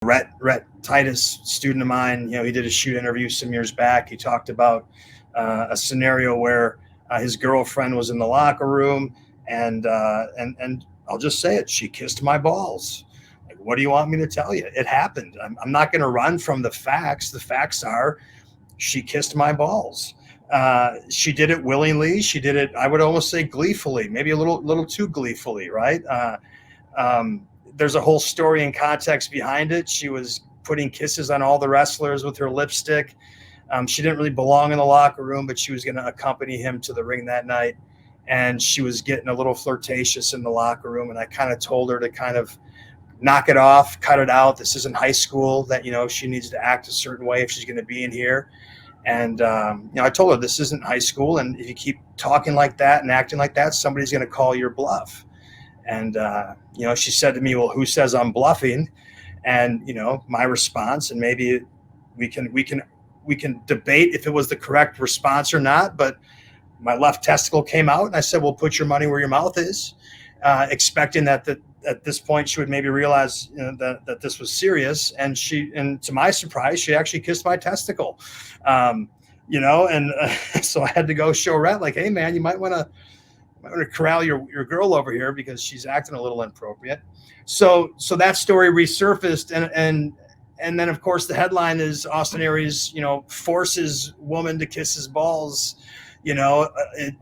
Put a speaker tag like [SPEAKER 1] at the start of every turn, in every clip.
[SPEAKER 1] Rhett Titus, student of mine, he did a shoot interview some years back. He talked about a scenario where his girlfriend was in the locker room, and I'll just say it, she kissed my balls. Like, what do you want me to tell you? It happened. I'm not going to run from the facts. The facts are she kissed my balls. She did it willingly. She did it, I would almost say, gleefully, maybe a little too gleefully, right? There's a whole story and context behind it. She was putting kisses on all the wrestlers with her lipstick. She didn't really belong in the locker room, but she was going to accompany him to the ring that night. And she was getting a little flirtatious in the locker room. And I kind of told her to kind of knock it off, cut it out. This isn't high school, that, she needs to act a certain way if she's going to be in here. And, I told her this isn't high school. And if you keep talking like that and acting like that, somebody's going to call your bluff. And, she said to me, well, who says I'm bluffing? And, my response, and maybe we can debate if it was the correct response or not, but my left testicle came out and I said, well, put your money where your mouth is, expecting that at this point she would maybe realize that this was serious. And to my surprise, she actually kissed my testicle, and so I had to go show Rhett, like, hey man, you might want to corral your girl over here because she's acting a little inappropriate. So that story resurfaced, and then of course the headline is Austin Aries, forces woman to kiss his balls.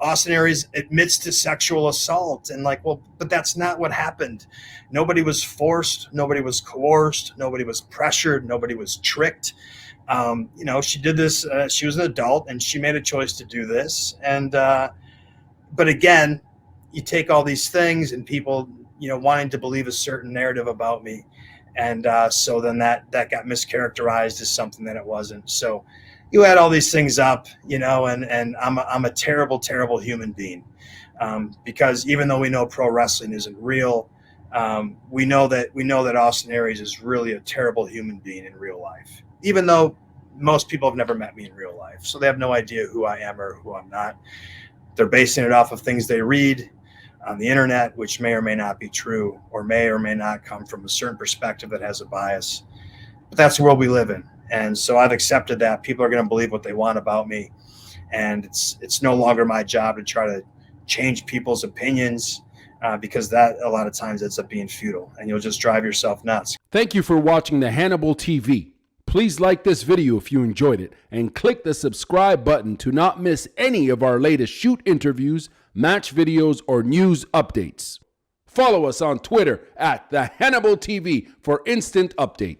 [SPEAKER 1] Austin Aries admits to sexual assault, and well, but that's not what happened. Nobody was forced, nobody was coerced, nobody was pressured, nobody was tricked. She did this. She was an adult, and she made a choice to do this. And but again, you take all these things and people, wanting to believe a certain narrative about me. And so then that got mischaracterized as something that it wasn't. So you add all these things up, and I'm a terrible, terrible human being. Because even though we know pro wrestling isn't real, we know that Austin Aries is really a terrible human being in real life, even though most people have never met me in real life. So they have no idea who I am or who I'm not. They're basing it off of things they read on the internet, which may or may not be true, or may not come from a certain perspective that has a bias. But that's the world we live in. And so I've accepted that people are going to believe what they want about me. And it's no longer my job to try to change people's opinions, because that a lot of times ends up being futile, and you'll just drive yourself nuts.
[SPEAKER 2] Thank you for watching the Hannibal TV. Please like this video if you enjoyed it, and click the subscribe button to not miss any of our latest shoot interviews, match videos, or news updates. Follow us on Twitter at the Hannibal TV for instant updates.